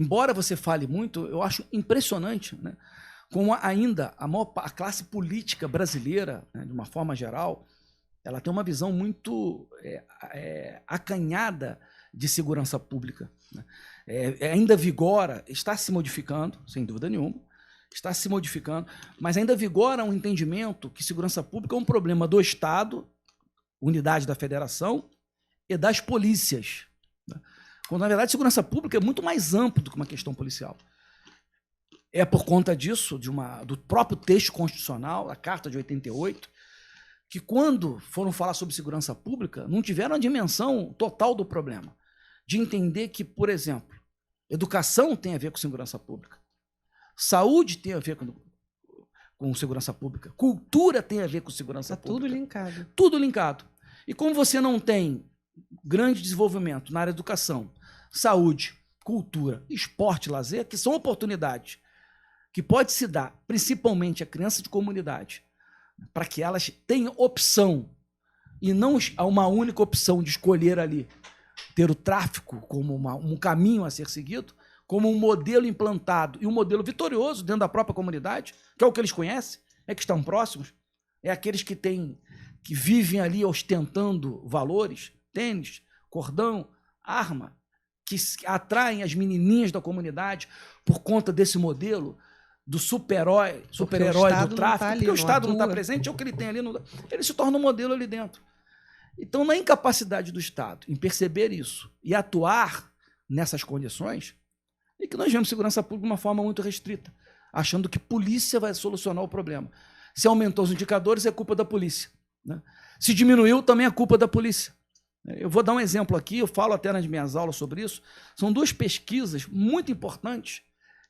embora você fale muito, eu acho impressionante, né, como ainda a classe política brasileira, né, de uma forma geral, ela tem uma visão muito acanhada de segurança pública. Né? Ainda vigora, está se modificando, sem dúvida nenhuma, está se modificando, mas ainda vigora um entendimento que segurança pública é um problema do Estado, unidade da federação, e das polícias. Né? Quando, na verdade, segurança pública é muito mais amplo do que uma questão policial. É por conta disso, do próprio texto constitucional, a Carta de 88, que quando foram falar sobre segurança pública, não tiveram a dimensão total do problema. De entender que, por exemplo, educação tem a ver com segurança pública, saúde tem a ver com segurança pública, cultura tem a ver com segurança pública. Tudo linkado. Tudo linkado. E como você não tem grande desenvolvimento na área de educação, saúde, cultura, esporte, lazer, que são oportunidades que pode se dar, principalmente a crianças de comunidade, para que elas tenham opção, e não uma única opção de escolher ali, ter o tráfico como um caminho a ser seguido, como um modelo implantado e um modelo vitorioso dentro da própria comunidade, que é o que eles conhecem, que estão próximos, aqueles que vivem ali ostentando valores, tênis, cordão, arma, que atraem as menininhas da comunidade por conta desse modelo do super-herói do tráfico, porque o Estado não está presente, é o que ele tem ali, ele se torna um modelo ali dentro. Então, na incapacidade do Estado em perceber isso e atuar nessas condições, é que nós vemos segurança pública de uma forma muito restrita, achando que polícia vai solucionar o problema. Se aumentou os indicadores, é culpa da polícia. Né? Se diminuiu, também é culpa da polícia. Eu vou dar um exemplo aqui, eu falo até nas minhas aulas sobre isso. São duas pesquisas muito importantes,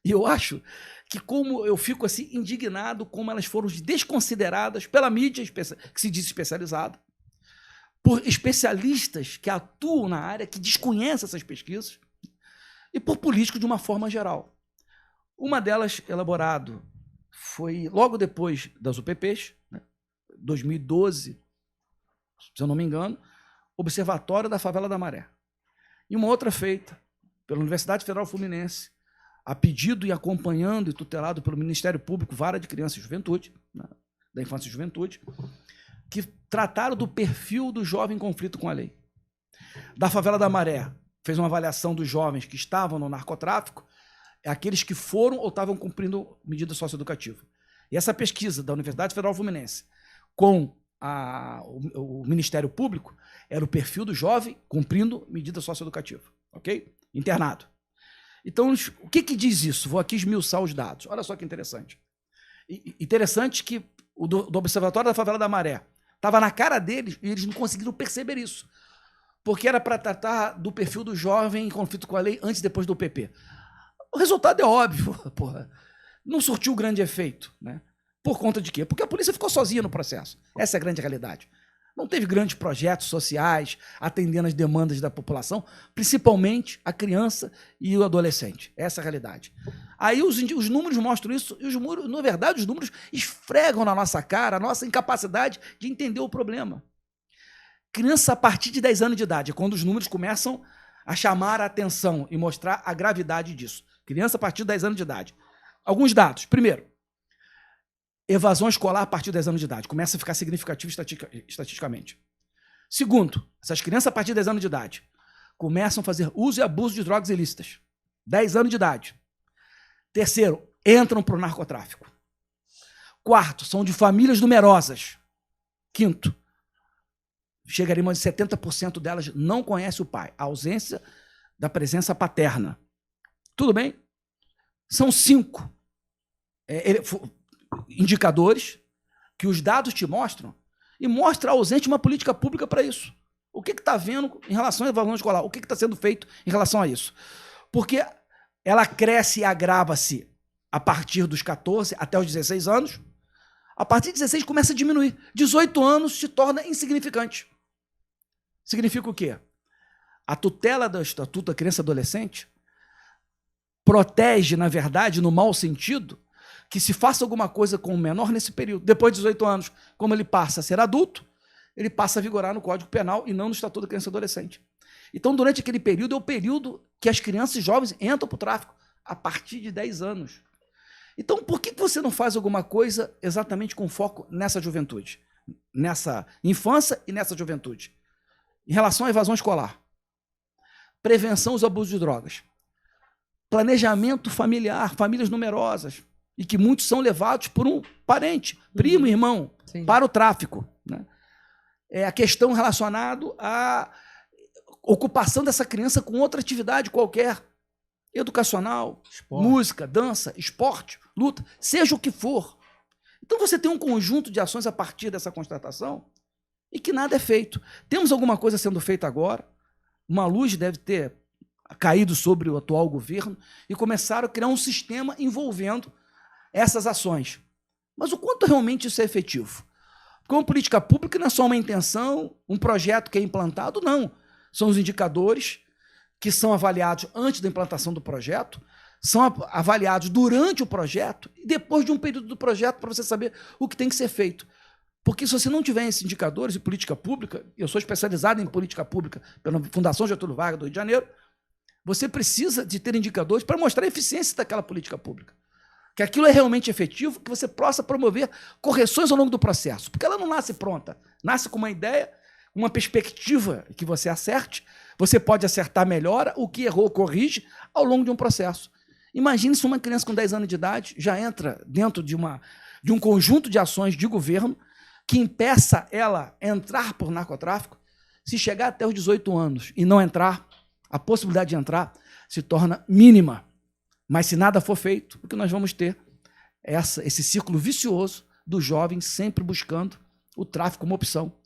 e eu acho que como eu fico assim indignado como elas foram desconsideradas pela mídia, que se diz especializada, por especialistas que atuam na área, que desconhecem essas pesquisas, e por políticos de uma forma geral. Uma delas, elaborado, foi logo depois das UPPs, né, 2012, se eu não me engano, Observatório da Favela da Maré. E uma outra feita pela Universidade Federal Fluminense, a pedido e acompanhando e tutelado pelo Ministério Público, Vara de Criança e Juventude, né, da Infância e Juventude, que trataram do perfil do jovem em conflito com a lei. Da Favela da Maré, fez uma avaliação dos jovens que estavam no narcotráfico, aqueles que foram ou estavam cumprindo medida socioeducativa. E essa pesquisa da Universidade Federal Fluminense com o Ministério Público era o perfil do jovem cumprindo medida socioeducativa, ok? Internado. Então, o que diz isso? Vou aqui esmiuçar os dados. Olha só que interessante. Interessante que o do Observatório da Favela da Maré estava na cara deles e eles não conseguiram perceber isso. Porque era para tratar do perfil do jovem em conflito com a lei antes e depois do PP. O resultado é óbvio, porra. Não surtiu grande efeito, né? Por conta de quê? Porque a polícia ficou sozinha no processo. Essa é a grande realidade. Não teve grandes projetos sociais atendendo as demandas da população, principalmente a criança e o adolescente. Essa é a realidade. Aí os números mostram isso, e na verdade os números esfregam na nossa cara a nossa incapacidade de entender o problema. Criança a partir de 10 anos de idade, é quando os números começam a chamar a atenção e mostrar a gravidade disso. Criança a partir de 10 anos de idade. Alguns dados. Primeiro, evasão escolar a partir de 10 anos de idade. Começa a ficar significativo estatisticamente. Segundo, essas crianças a partir de 10 anos de idade começam a fazer uso e abuso de drogas ilícitas. 10 anos de idade. Terceiro, entram para o narcotráfico. Quarto, são de famílias numerosas. Quinto, chegaríamos a 70% delas não conhece o pai. A ausência da presença paterna. Tudo bem? São 5 indicadores que os dados te mostram e mostra a ausência de uma política pública para isso. O que está havendo em relação à evasão escolar? O que está sendo feito em relação a isso? Porque ela cresce e agrava-se a partir dos 14 até os 16 anos. A partir de 16 começa a diminuir. 18 anos se torna insignificante. Significa o quê? A tutela do Estatuto da Criança e Adolescente protege, na verdade, no mau sentido, que se faça alguma coisa com o menor nesse período. Depois de 18 anos, como ele passa a ser adulto, ele passa a vigorar no Código Penal e não no Estatuto da Criança e Adolescente. Então, durante aquele período, é o período que as crianças e jovens entram para o tráfico, a partir de 10 anos. Então, por que você não faz alguma coisa exatamente com foco nessa juventude? Nessa infância e nessa juventude? Em relação à evasão escolar, prevenção aos abusos de drogas, planejamento familiar, famílias numerosas, e que muitos são levados por um parente, primo, irmão, Sim. para o tráfico, né? É a questão relacionada à ocupação dessa criança com outra atividade qualquer, educacional, Esporte. música, dança, esporte, luta, seja o que for. Então você tem um conjunto de ações a partir dessa constatação e que nada é feito. Temos alguma coisa sendo feita agora, uma luz deve ter caído sobre o atual governo e começaram a criar um sistema envolvendo essas ações. Mas o quanto realmente isso é efetivo? Porque uma política pública não é só uma intenção, um projeto que é implantado, não. São os indicadores que são avaliados antes da implantação do projeto, são avaliados durante o projeto e depois de um período do projeto para você saber o que tem que ser feito. Porque se você não tiver esses indicadores de política pública, eu sou especializado em política pública pela Fundação Getúlio Vargas do Rio de Janeiro, você precisa de ter indicadores para mostrar a eficiência daquela política pública. Que aquilo é realmente efetivo, que você possa promover correções ao longo do processo. Porque ela não nasce pronta. Nasce com uma ideia, uma perspectiva que você acerte, você pode acertar, melhora, o que errou, corrige, ao longo de um processo. Imagine se uma criança com 10 anos de idade já entra dentro de um conjunto de ações de governo que impeça ela entrar por narcotráfico. Se chegar até os 18 anos e não entrar, a possibilidade de entrar se torna mínima. Mas se nada for feito, o que nós vamos ter é esse ciclo vicioso do jovem sempre buscando o tráfico como opção.